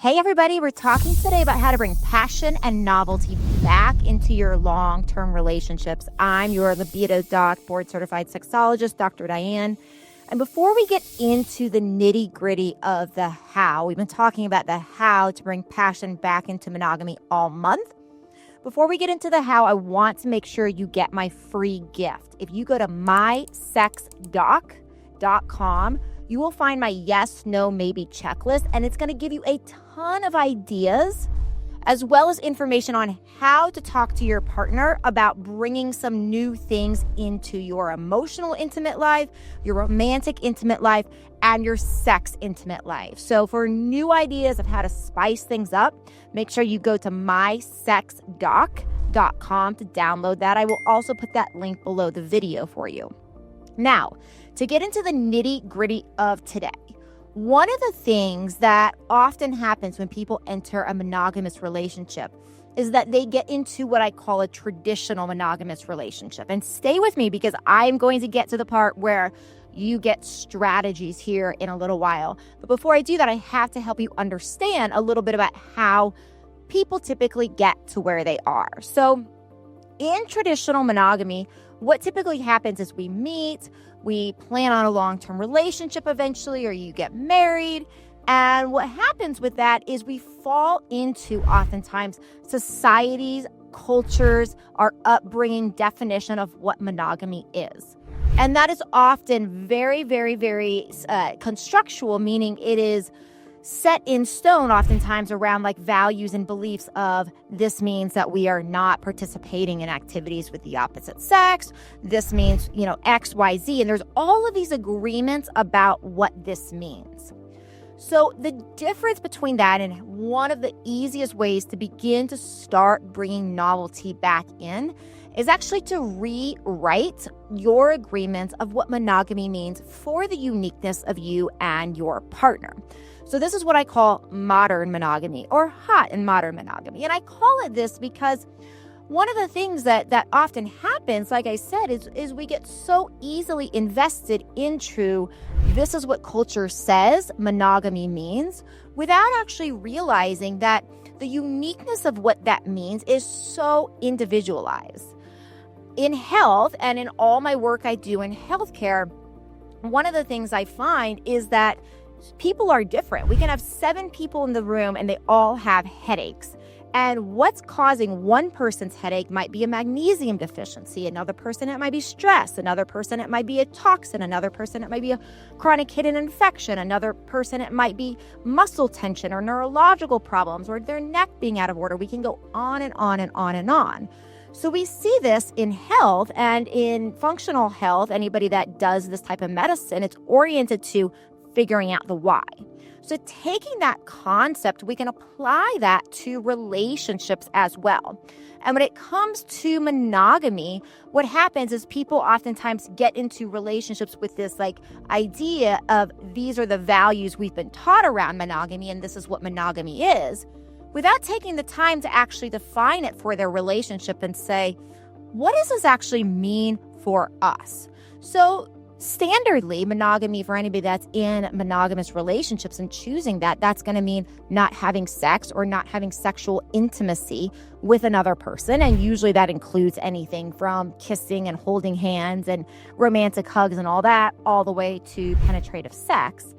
Hey everybody, we're talking today about how to bring passion and novelty back into your long-term relationships. I'm your libido doc, board certified sexologist, Dr. Diane. And before we get into the nitty-gritty of the how, we've been talking about the how to bring passion back into monogamy all month. Before we get into the how, I want to make sure you get my free gift. If you go to mysexdoc.com, you will find my yes, no, maybe checklist, and it's going to give you a ton of ideas as well as information on how to talk to your partner about bringing some new things into your emotional intimate life, your romantic intimate life, and your sex intimate life. So for new ideas of how to spice things up, make sure you go to mysexdoc.com to download that. I will also put that link below the video for you. Now, to get into the nitty-gritty of today, one of the things that often happens when people enter a monogamous relationship is that they get into what I call a traditional monogamous relationship. And stay with me because I'm going to get to the part where you get strategies here in a little while. But before I do that, I have to help you understand a little bit about how people typically get to where they are. So in traditional monogamy, what typically happens is we meet, we plan on a long-term relationship eventually, or you get married. And what happens with that is we fall into oftentimes society's, cultures, our upbringing definition of what monogamy is. And that is often very, very, very constructual, meaning it is set in stone oftentimes around like values and beliefs of this means that we are not participating in activities with the opposite sex. This means, X, Y, Z. And there's all of these agreements about what this means. So the difference between that and one of the easiest ways to begin to start bringing novelty back in is actually to rewrite your agreements of what monogamy means for the uniqueness of you and your partner. So this is what I call modern monogamy or hot and modern monogamy. And I call it this because one of the things that often happens, like I said, is we get so easily invested into this is what culture says monogamy means without actually realizing that the uniqueness of what that means is so individualized. In health and in all my work I do in healthcare, one of the things I find is that people are different. We can have 7 people in the room and they all have headaches. And what's causing one person's headache might be a magnesium deficiency. Another person, it might be stress. Another person, it might be a toxin. Another person, it might be a chronic hidden infection. Another person, it might be muscle tension or neurological problems or their neck being out of order. We can go on and on and on and on. So we see this in health and in functional health. Anybody that does this type of medicine, it's oriented to figuring out the why. So taking that concept, we can apply that to relationships as well. And when it comes to monogamy, what happens is people oftentimes get into relationships with this idea of these are the values we've been taught around monogamy and this is what monogamy is, without taking the time to actually define it for their relationship and say, what does this actually mean for us? So standardly, monogamy, for anybody that's in monogamous relationships and choosing that's going to mean not having sex or not having sexual intimacy with another person. And usually that includes anything from kissing and holding hands and romantic hugs and all that, all the way to penetrative sex.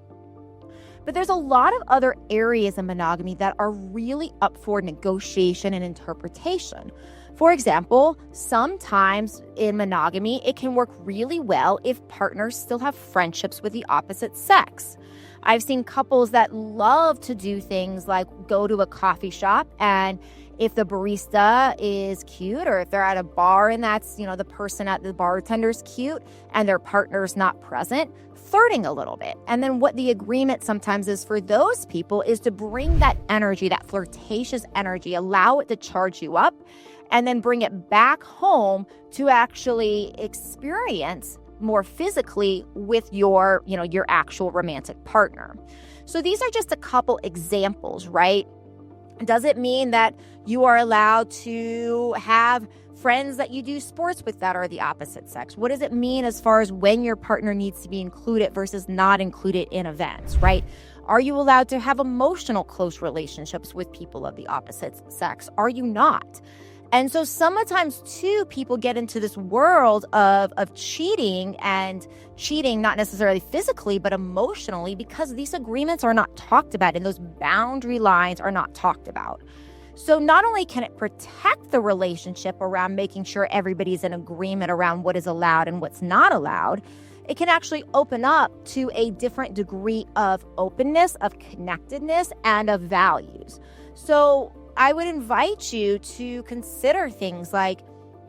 But there's a lot of other areas in monogamy that are really up for negotiation and interpretation. For example, sometimes in monogamy, it can work really well if partners still have friendships with the opposite sex. I've seen couples that love to do things like go to a coffee shop, and if the barista is cute, or if they're at a bar and that's, the person at the bartender's cute and their partner's not present, flirting a little bit. And then what the agreement sometimes is for those people is to bring that energy, that flirtatious energy, allow it to charge you up, and then bring it back home to actually experience more physically with your actual romantic partner. So these are just a couple examples, right? Does it mean that you are allowed to have friends that you do sports with that are the opposite sex? What does it mean as far as when your partner needs to be included versus not included in events, right? Are you allowed to have emotional close relationships with people of the opposite sex? Are you not? And so sometimes too, people get into this world of cheating, and cheating not necessarily physically, but emotionally, because these agreements are not talked about and those boundary lines are not talked about. So not only can it protect the relationship around making sure everybody's in agreement around what is allowed and what's not allowed, it can actually open up to a different degree of openness, of connectedness, and of values. So I would invite you to consider things like,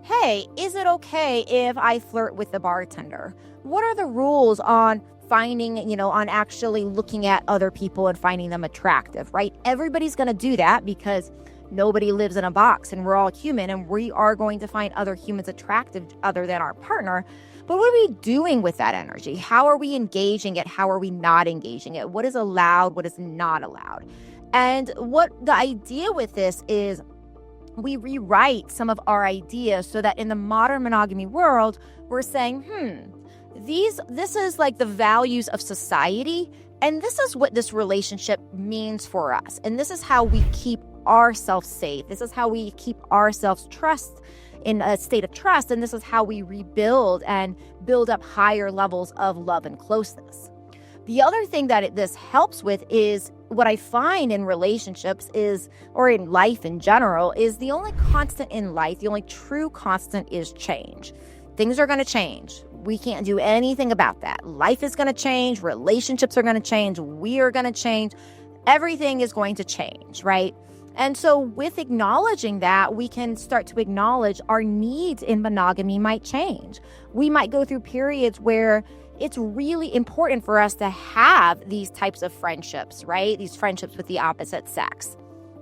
hey, is it okay if I flirt with the bartender? What are the rules on finding, on actually looking at other people and finding them attractive, right? Everybody's going to do that because nobody lives in a box and we're all human, and we are going to find other humans attractive other than our partner. But what are we doing with that energy? How are we engaging it? How are we not engaging it? What is allowed? What is not allowed? And what the idea with this is, we rewrite some of our ideas so that in the modern monogamy world, we're saying, this is like the values of society, and this is what this relationship means for us. And this is how we keep ourselves safe. This is how we keep ourselves in a state of trust. And this is how we rebuild and build up higher levels of love and closeness. The other thing that this helps with is, what I find in relationships is, or in life in general, is the only constant in life, the only true constant is change. Things are going to change. We can't do anything about that. Life is going to change. Relationships are going to change. We are going to change. Everything is going to change, right? And so with acknowledging that, we can start to acknowledge our needs in monogamy might change. We might go through periods where it's really important for us to have these types of friendships, right? These friendships with the opposite sex,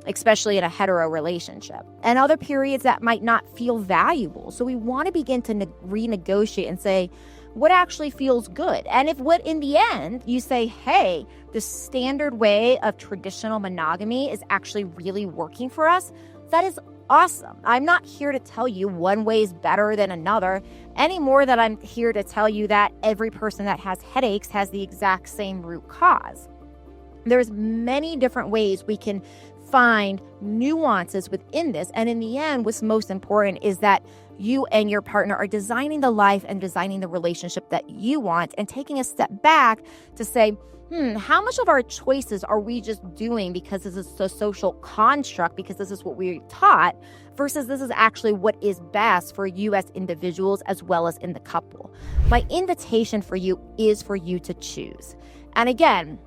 especially in a hetero relationship. And other periods that might not feel valuable. So we want to begin to renegotiate and say, what actually feels good? And if in the end you say, hey, the standard way of traditional monogamy is actually really working for us, that is awesome. I'm not here to tell you one way is better than another, any more than I'm here to tell you that every person that has headaches has the exact same root cause. There's many different ways we can find nuances within this. And in the end, what's most important is that you and your partner are designing the life and designing the relationship that you want, and taking a step back to say, how much of our choices are we just doing because this is a social construct, because this is what we're taught, versus this is actually what is best for you as individuals as well as in the couple. My invitation for you is for you to choose. And again,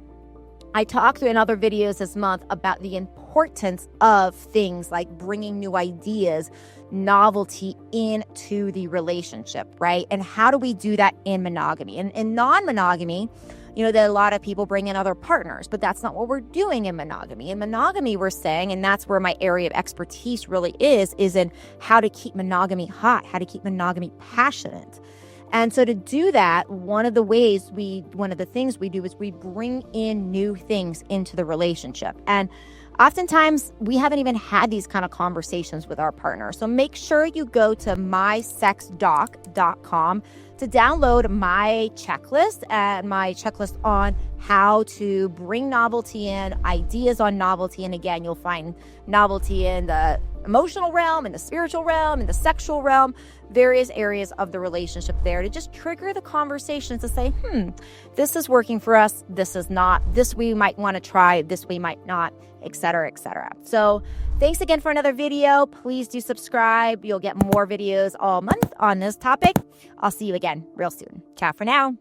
I talked through in other videos this month about the importance of things like bringing new ideas, novelty into the relationship, right? And how do we do that in monogamy? And in non-monogamy, that a lot of people bring in other partners, but that's not what we're doing in monogamy. In monogamy, we're saying, and that's where my area of expertise really is in how to keep monogamy hot, how to keep monogamy passionate. And so to do that, one of the things we do is we bring in new things into the relationship. And oftentimes we haven't even had these kind of conversations with our partner. So make sure you go to mysexdoc.com to download my checklist on how to bring novelty in, ideas on novelty. And again, you'll find novelty in the emotional realm, in the spiritual realm, in the sexual realm, various areas of the relationship there, to just trigger the conversations to say, this is working for us, this is not, this we might want to try, this we might not, etc., etc. So thanks again for another video. Please do subscribe. You'll get more videos all month on this topic. I'll see you again real soon. Ciao for now.